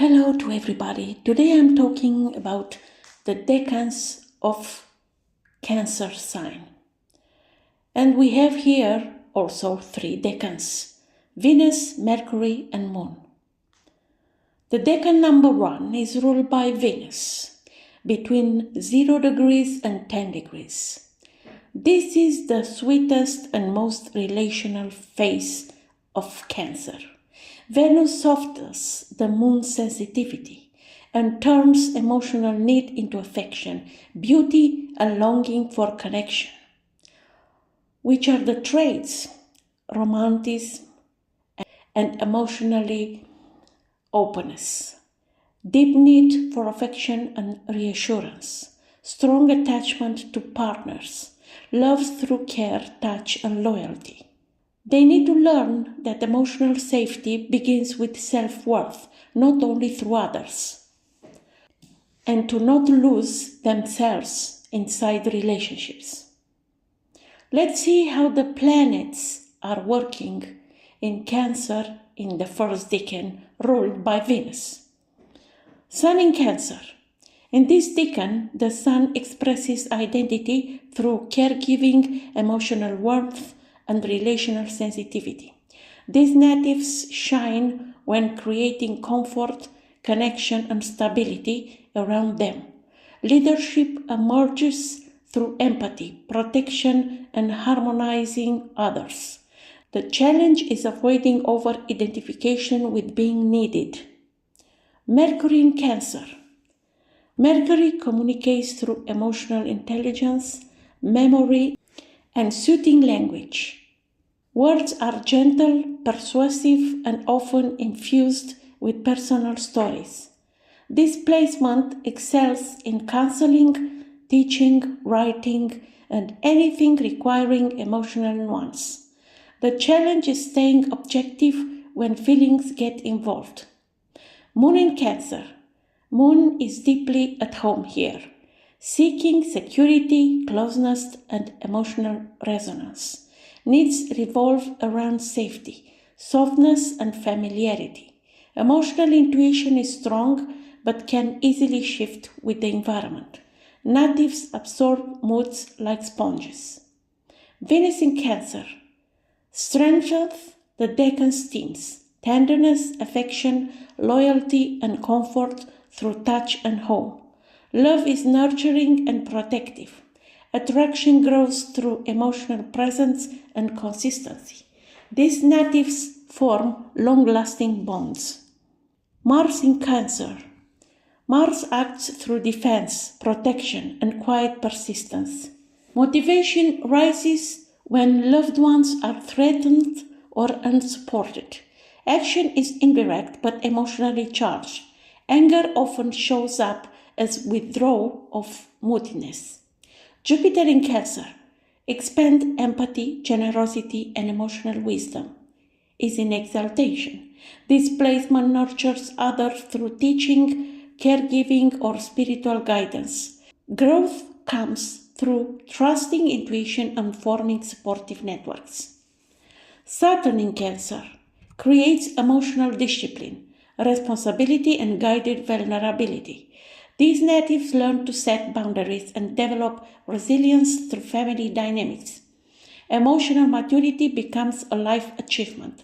Hello to everybody. Today I'm talking about the decans of Cancer sign. And we have here also 3 decans: Venus, Mercury, and Moon. The decan number 1 is ruled by Venus between 0 degrees and 10 degrees. This is the sweetest and most relational phase of Cancer. Venus softens the moon's sensitivity and turns emotional need into affection, beauty, and longing for connection, which are the traits: romanticism and emotionally openness, deep need for affection and reassurance, strong attachment to partners, love through care, touch, and loyalty. They need to learn that emotional safety begins with self-worth, not only through others, and to not lose themselves inside relationships. Let's see how the planets are working in Cancer in the first decan ruled by Venus. Sun in Cancer. In this decan, the Sun expresses identity through caregiving, emotional warmth, and relational sensitivity. These natives shine when creating comfort, connection, and stability around them. Leadership emerges through empathy, protection, and harmonizing others. The challenge is avoiding over-identification with being needed. Mercury in Cancer. Mercury communicates through emotional intelligence, memory, and soothing language. Words are gentle, persuasive, and often infused with personal stories. This placement excels in counseling, teaching, writing, and anything requiring emotional nuance. The challenge is staying objective when feelings get involved. Moon in Cancer. Moon is deeply at home here, seeking security, closeness, and emotional resonance. Needs revolve around safety, softness, and familiarity. Emotional intuition is strong but can easily shift with the environment. Natives absorb moods like sponges. Venus in Cancer strengthens the decan's themes: tenderness, affection, loyalty, and comfort through touch and home. Love is nurturing and protective. Attraction grows through emotional presence and consistency. These natives form long-lasting bonds. Mars in Cancer. Mars acts through defense, protection, and quiet persistence. Motivation rises when loved ones are threatened or unsupported. Action is indirect but emotionally charged. Anger often shows up as withdrawal of moodiness. Jupiter in Cancer expands empathy, generosity, and emotional wisdom. Is in exaltation. This placement nurtures others through teaching, caregiving, or spiritual guidance. Growth comes through trusting intuition and forming supportive networks. Saturn in Cancer creates emotional discipline, responsibility, and guided vulnerability. These natives learn to set boundaries and develop resilience through family dynamics. Emotional maturity becomes a life achievement.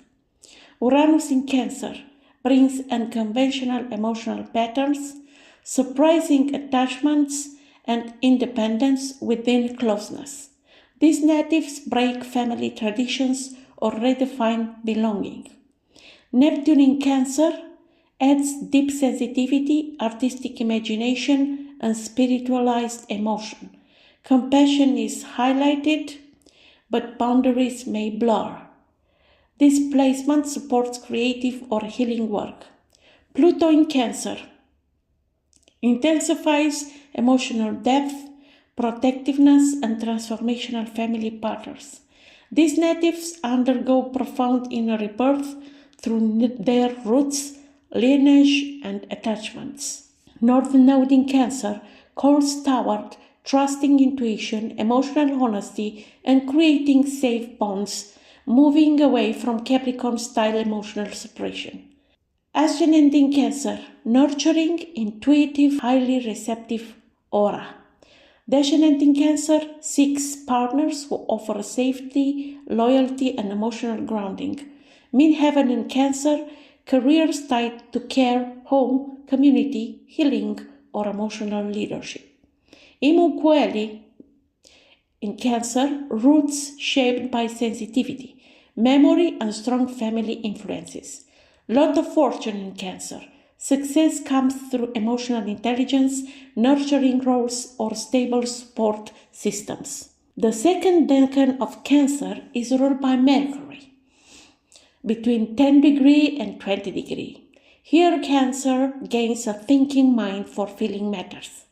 Uranus in Cancer brings unconventional emotional patterns, surprising attachments, and independence within closeness. These natives break family traditions or redefine belonging. Neptune in Cancer adds deep sensitivity, artistic imagination, and spiritualized emotion. Compassion is highlighted, but boundaries may blur. This placement supports creative or healing work. Pluto in Cancer intensifies emotional depth, protectiveness, and transformational family patterns. These natives undergo profound inner rebirth through their roots, lineage, and attachments. North Node in Cancer calls toward trusting intuition, emotional honesty, and creating safe bonds, moving away from Capricorn-style emotional suppression. Ascendant in Cancer, nurturing, intuitive, highly receptive aura. Descendant in Cancer seeks partners who offer safety, loyalty, and emotional grounding. Midheaven in Cancer, careers tied to care, home, community, healing, or emotional leadership. Imu Coeli in Cancer, roots shaped by sensitivity, memory, and strong family influences. Lot of Fortune in Cancer. Success comes through emotional intelligence, nurturing roles, or stable support systems. The second decan of Cancer is ruled by Mercury, between 10 degree and 20 degree. Here Cancer gains a thinking mind for feeling matters.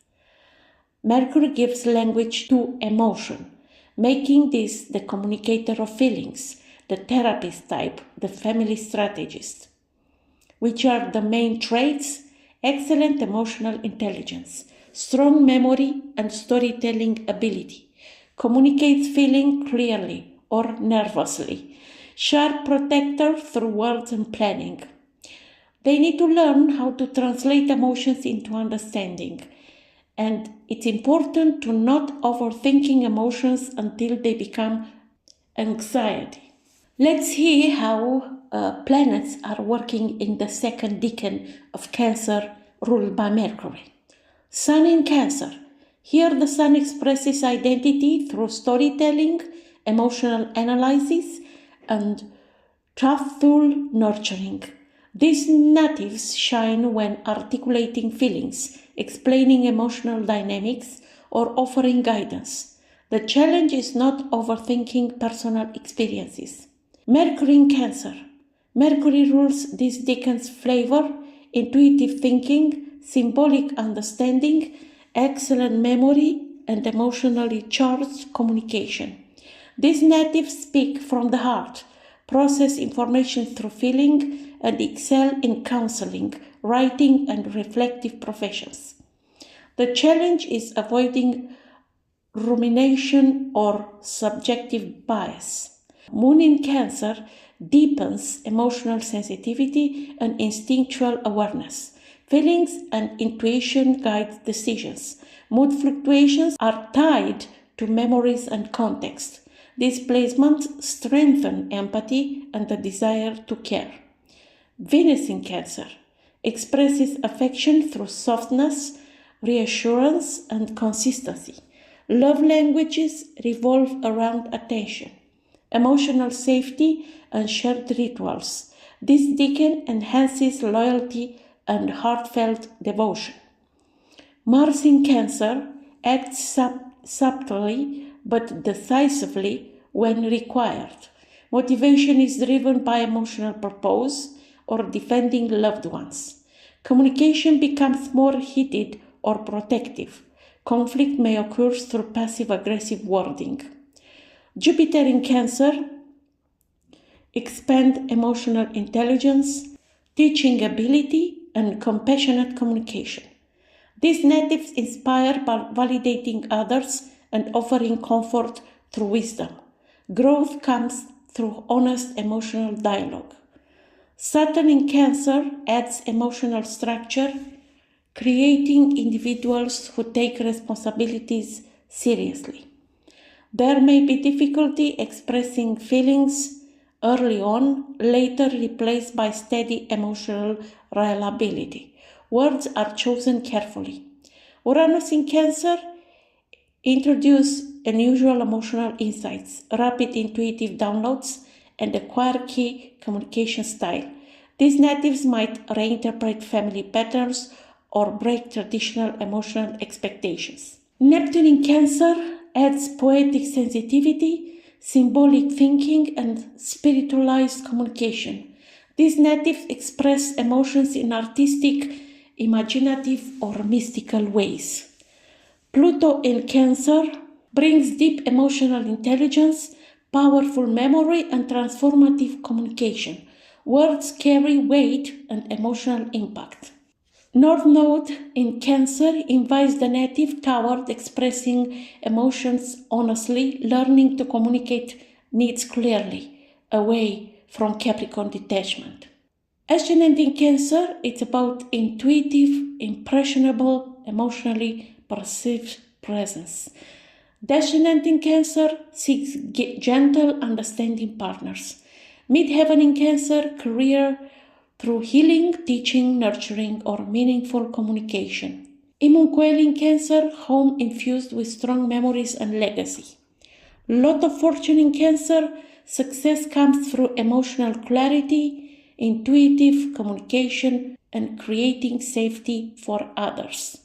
Mercury gives language to emotion, making this the communicator of feelings, the therapist type, the family strategist. Which are the main traits? Excellent emotional intelligence, strong memory and storytelling ability, communicates feeling clearly or nervously, sharp protector through words and planning. They need to learn how to translate emotions into understanding. And it's important to not overthinking emotions until they become anxiety. Let's see how planets are working in the second decan of Cancer ruled by Mercury. Sun in Cancer. Here the Sun expresses identity through storytelling, emotional analysis, and truthful nurturing. These natives shine when articulating feelings, explaining emotional dynamics, or offering guidance. The challenge is not overthinking personal experiences. Mercury in Cancer. Mercury rules this decan's flavor, intuitive thinking, symbolic understanding, excellent memory, and emotionally charged communication. These natives speak from the heart, process information through feeling, and excel in counseling, writing, and reflective professions. The challenge is avoiding rumination or subjective bias. Moon in Cancer deepens emotional sensitivity and instinctual awareness. Feelings and intuition guide decisions. Mood fluctuations are tied to memories and context. These placements strengthen empathy and the desire to care. Venus in Cancer expresses affection through softness, reassurance, and consistency. Love languages revolve around attention, emotional safety, and shared rituals. This decan enhances loyalty and heartfelt devotion. Mars in Cancer acts subtly but decisively when required. Motivation is driven by emotional purpose or defending loved ones. Communication becomes more heated or protective. Conflict may occur through passive-aggressive wording. Jupiter in Cancer expands emotional intelligence, teaching ability, and compassionate communication. These natives inspire by validating others and offering comfort through wisdom. Growth comes through honest emotional dialogue. Saturn in Cancer adds emotional structure, creating individuals who take responsibilities seriously. There may be difficulty expressing feelings early on, later replaced by steady emotional reliability. Words are chosen carefully. Uranus in Cancer introduces unusual emotional insights, rapid intuitive downloads, and a quirky communication style. These natives might reinterpret family patterns or break traditional emotional expectations. Neptune in Cancer adds poetic sensitivity, symbolic thinking, and spiritualized communication. These natives express emotions in artistic, imaginative, or mystical ways. Pluto in Cancer brings deep emotional intelligence, powerful memory, and transformative communication. Words carry weight and emotional impact. North Node in Cancer invites the native toward expressing emotions honestly, learning to communicate needs clearly, away from Capricorn detachment. Ascendant in Cancer, it's about intuitive, impressionable, emotionally perceived presence. Descendant in Cancer seeks gentle, understanding partners. Midheaven in Cancer, career through healing, teaching, nurturing, or meaningful communication. Imunquel in Cancer, home infused with strong memories and legacy. Lot of Fortune in Cancer, success comes through emotional clarity, intuitive communication, and creating safety for others.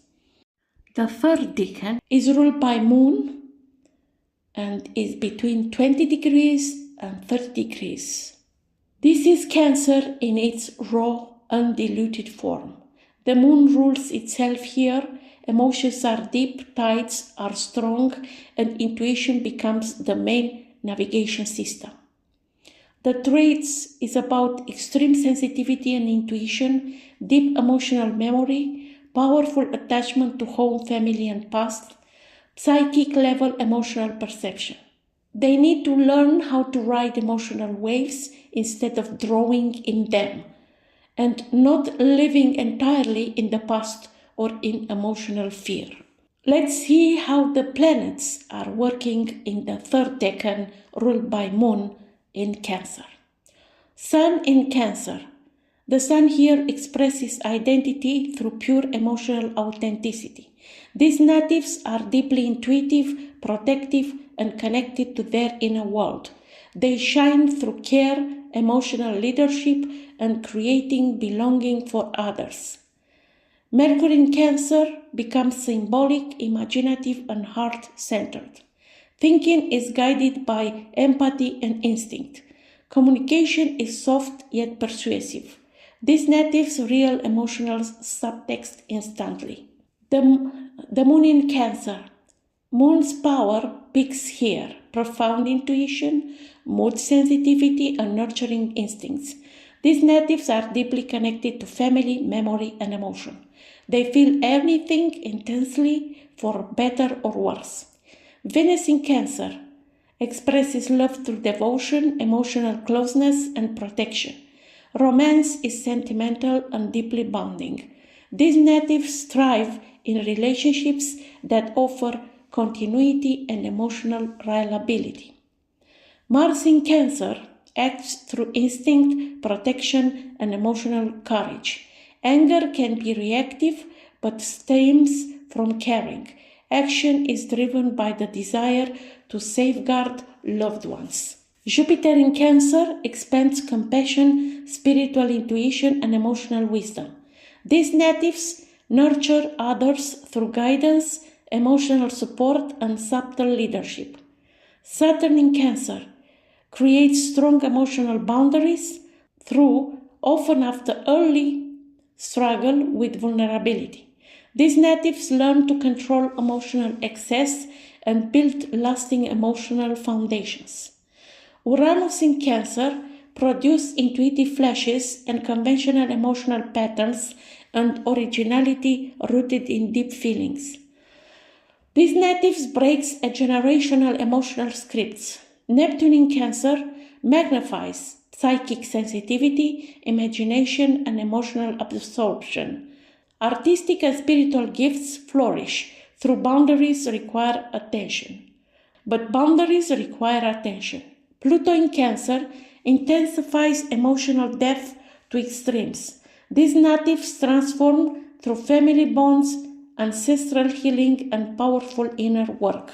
The third decan is ruled by Moon and is between 20 degrees and 30 degrees. This is Cancer in its raw, undiluted form. The Moon rules itself here, emotions are deep, tides are strong, and intuition becomes the main navigation system. The traits is about extreme sensitivity and intuition, deep emotional memory, powerful attachment to home, family, and past, psychic level emotional perception. They need to learn how to ride emotional waves instead of drawing in them, and not living entirely in the past or in emotional fear. Let's see how the planets are working in the third decan ruled by Moon in Cancer. Sun in Cancer. The Sun here expresses identity through pure emotional authenticity. These natives are deeply intuitive, protective, and connected to their inner world. They shine through care, emotional leadership, and creating belonging for others. Mercury in Cancer becomes symbolic, imaginative, and heart-centered. Thinking is guided by empathy and instinct. Communication is soft yet persuasive. These natives real emotional subtext instantly. The Moon in Cancer. Moon's power peaks here. Profound intuition, mood sensitivity, and nurturing instincts. These natives are deeply connected to family, memory, and emotion. They feel anything intensely, for better or worse. Venus in Cancer expresses love through devotion, emotional closeness, and protection. Romance is sentimental and deeply bonding. These natives thrive in relationships that offer continuity and emotional reliability. Mars in Cancer acts through instinct, protection, and emotional courage. Anger can be reactive but stems from caring. Action is driven by the desire to safeguard loved ones. Jupiter in Cancer expands compassion, spiritual intuition, and emotional wisdom. These natives nurture others through guidance, emotional support, and subtle leadership. Saturn in Cancer creates strong emotional boundaries through, often after early struggle with vulnerability. These natives learn to control emotional excess and build lasting emotional foundations. Uranus in Cancer produces intuitive flashes and conventional emotional patterns and originality rooted in deep feelings. These natives breaks a generational emotional scripts. Neptune in Cancer magnifies psychic sensitivity, imagination, and emotional absorption. Artistic and spiritual gifts flourish through boundaries require attention. But boundaries require attention. Pluto in Cancer intensifies emotional depth to extremes. These natives transform through family bonds, ancestral healing, and powerful inner work.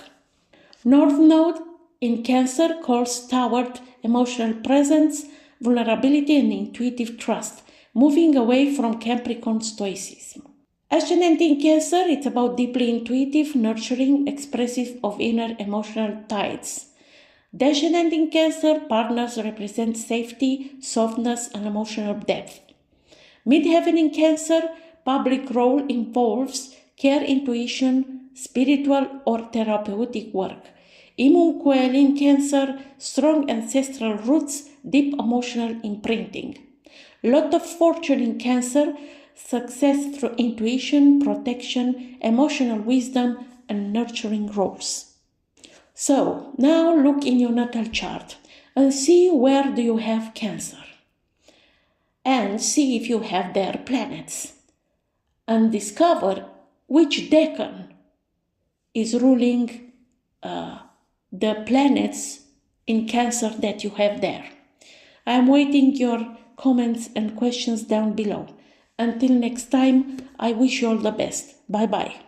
North Node in Cancer calls toward emotional presence, vulnerability, and intuitive trust, moving away from Capricorn stoicism. Ascendant in Cancer, it's about deeply intuitive, nurturing, expressive of inner emotional tides. Descendant in Cancer, partners represent safety, softness, and emotional depth. Midheaven in Cancer, public role involves care, intuition, spiritual or therapeutic work. Imunquel in Cancer, strong ancestral roots, deep emotional imprinting. Lot of Fortune in Cancer, success through intuition, protection, emotional wisdom, and nurturing roles. So, now look in your natal chart and see where do you have Cancer. and see if you have their planets, and discover which decan is ruling the planets in Cancer that you have there. I am waiting your comments and questions down below. Until next time, I wish you all the best. Bye bye.